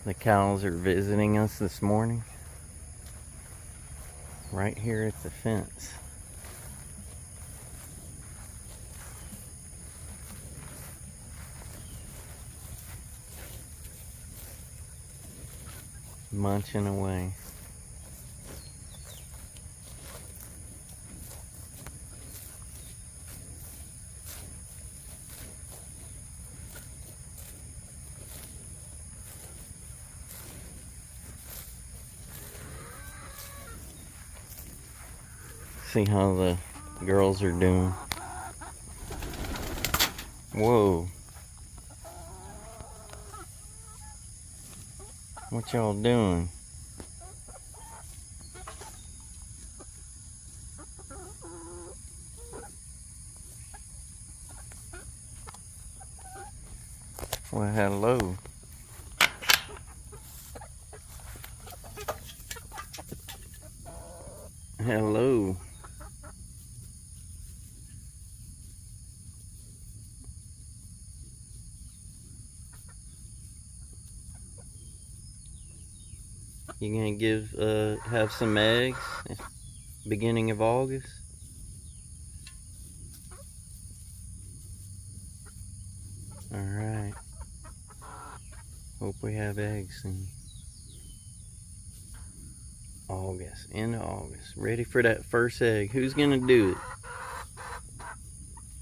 The cows are visiting us this morning, right here at the fence. Munching away. See how the girls are doing. Whoa. What y'all doing? Well, hello. Hello. You gonna have some eggs beginning of August? Alright. Hope we have eggs in August. End of August. Ready for that first egg. Who's gonna do it?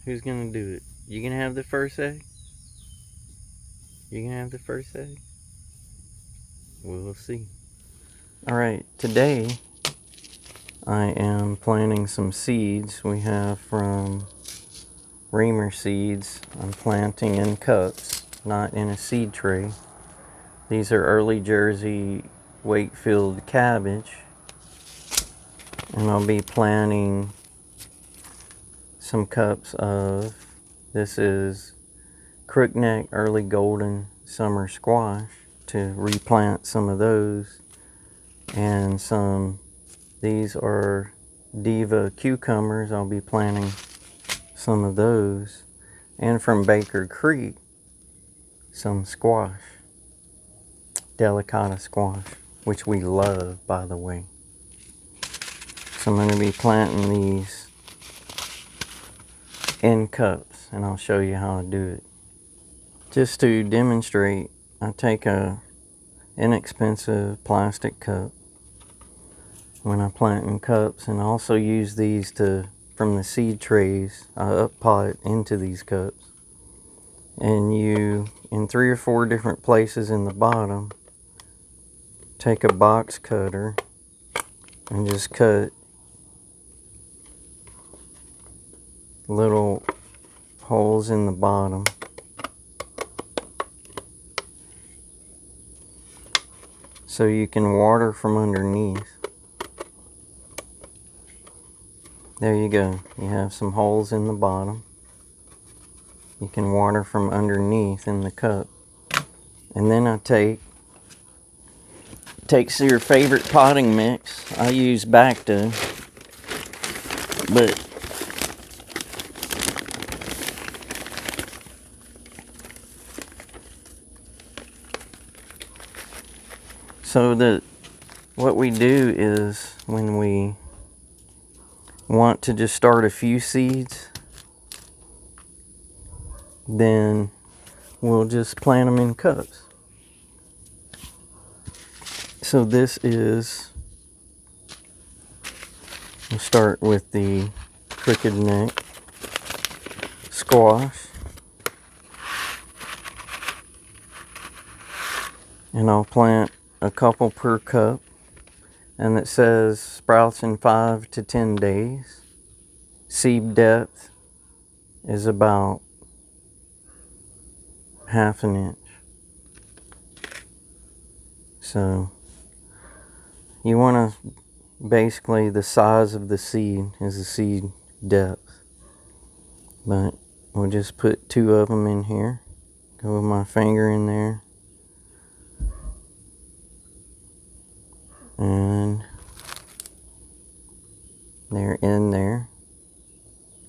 Who's gonna do it? You gonna have the first egg? You gonna have the first egg? We'll see. Alright, today I am planting some seeds we have from Reamer Seeds. I'm planting in cups, not in a seed tray. These are early Jersey Wakefield cabbage. And I'll be planting some cups of, this is crookneck early golden summer squash, to replant some of those. And these are Diva cucumbers. I'll be planting some of those. And from Baker Creek, some squash, delicata squash, which we love, by the way. So I'm going to be planting these in cups, and I'll show you how to do it. Just to demonstrate, I take a inexpensive plastic cup when I plant in cups, and I also use these from the seed trays. I up-pot into these cups, and you, in 3 or 4 different places in the bottom, take a box cutter and just cut little holes in the bottom. So you can water from underneath. There you go. You have some holes in the bottom. You can water from underneath in the cup. And then I take your favorite potting mix. I use Bacta, but so what we do is, when we want to just start a few seeds, then we'll just plant them in cups. So this is, we'll start with the crooked neck squash. And I'll plant a couple per cup. And it says sprouts in 5 to 10 days. Seed depth is about ½ inch. So you want to, basically the size of the seed is the seed depth. But we'll just put 2 of them in here. Go with my finger in there. And they're in there.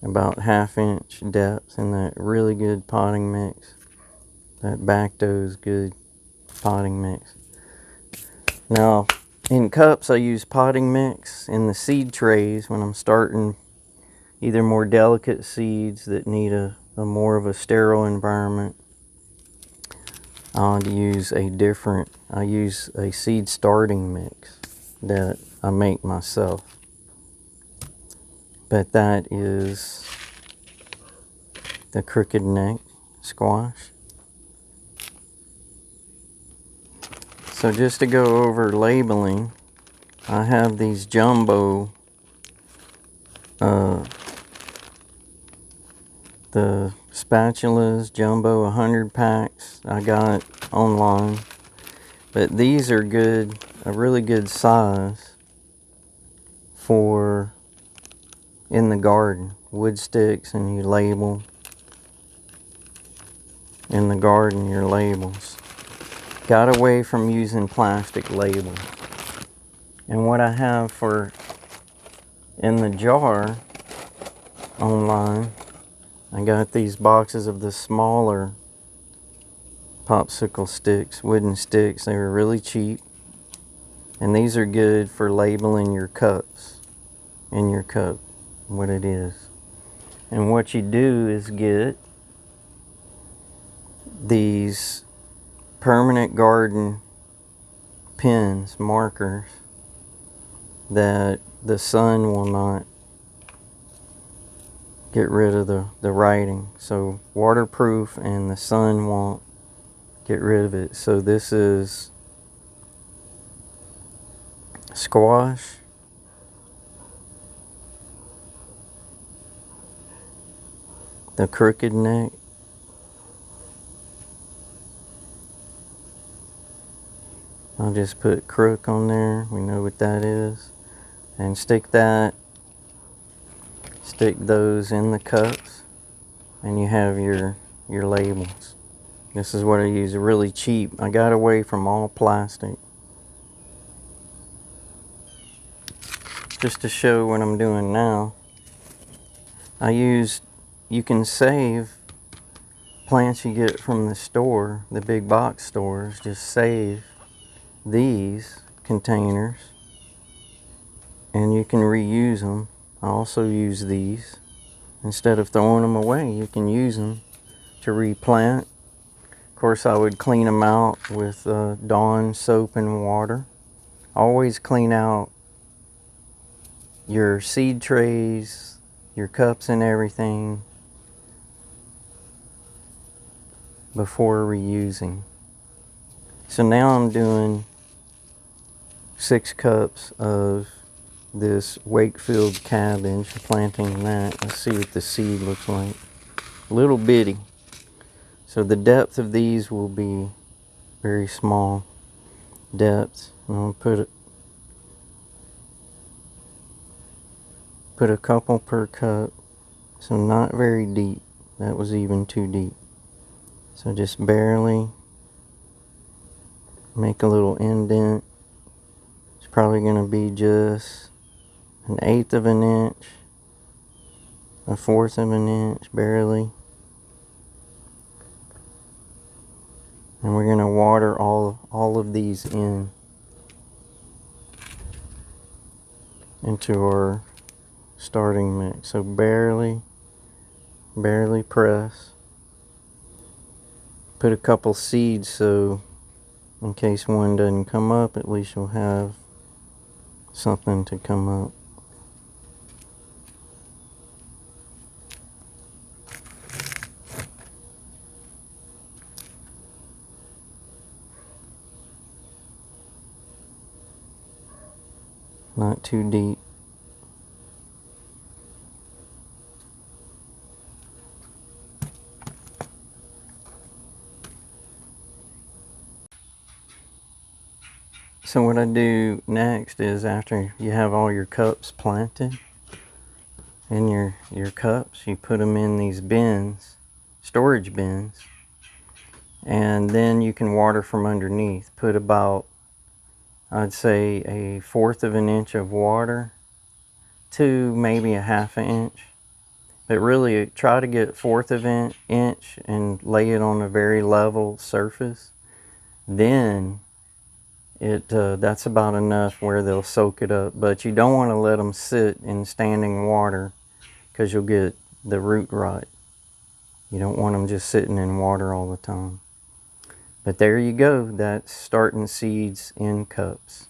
About ½ inch depth in that really good potting mix. That Bacto's good potting mix. Now, in cups, I use potting mix. In the seed trays, when I'm starting either more delicate seeds that need a more of a sterile environment, I use a seed starting mix that I make myself. But that is the crooked neck squash. So just to go over labeling, I have these jumbo, the spatulas, jumbo 100 packs I got online. But these are good, a really good size for in the garden. Wood sticks, and you label in the garden your labels. Got away from using plastic labels. And what I have for in the jar online, I got these boxes of the smaller popsicle sticks, wooden sticks. They were really cheap. And these are good for labeling your cups, in your cup, what it is. And what you do is get these permanent garden pens, markers, that the sun will not get rid of the writing. So waterproof, and the sun won't get rid of it. So this is squash, the crooked neck, I'll just put crook on there, we know what that is, and stick those in the cups, and you have your labels. This is what I use, really cheap. I got away from all plastic. Just to show what I'm doing now, you can save plants you get from the store, the big box stores. Just save these containers and you can reuse them. I also use these. Instead of throwing them away, you can use them to replant. Of course, I would clean them out with Dawn soap and water. Always clean out your seed trays, your cups and everything before reusing. So now I'm doing 6 cups of this Wakefield cabbage, planting that. Let's see what the seed looks like. Little bitty. So the depth of these will be very small depths. And I'll put a couple per cup. So not very deep. That was even too deep. So just barely make a little indent. It's probably going to be just 1/8 of an inch, 1/4 of an inch, barely. And we're going to water all of these into our starting mix. So barely press. Put a couple seeds so in case one doesn't come up, at least you'll have something to come up. Not too deep. So what I do next is, after you have all your cups planted in your cups, you put them in these bins, storage bins, and then you can water from underneath. Put about, I'd say, 1/4 of an inch of water to maybe 1/2 inch. But really try to get 1/4 of an inch and lay it on a very level surface. Then that's about enough where they'll soak it up. But you don't want to let them sit in standing water because you'll get the root rot. You don't want them just sitting in water all the time. But there you go. That's starting seeds in cups.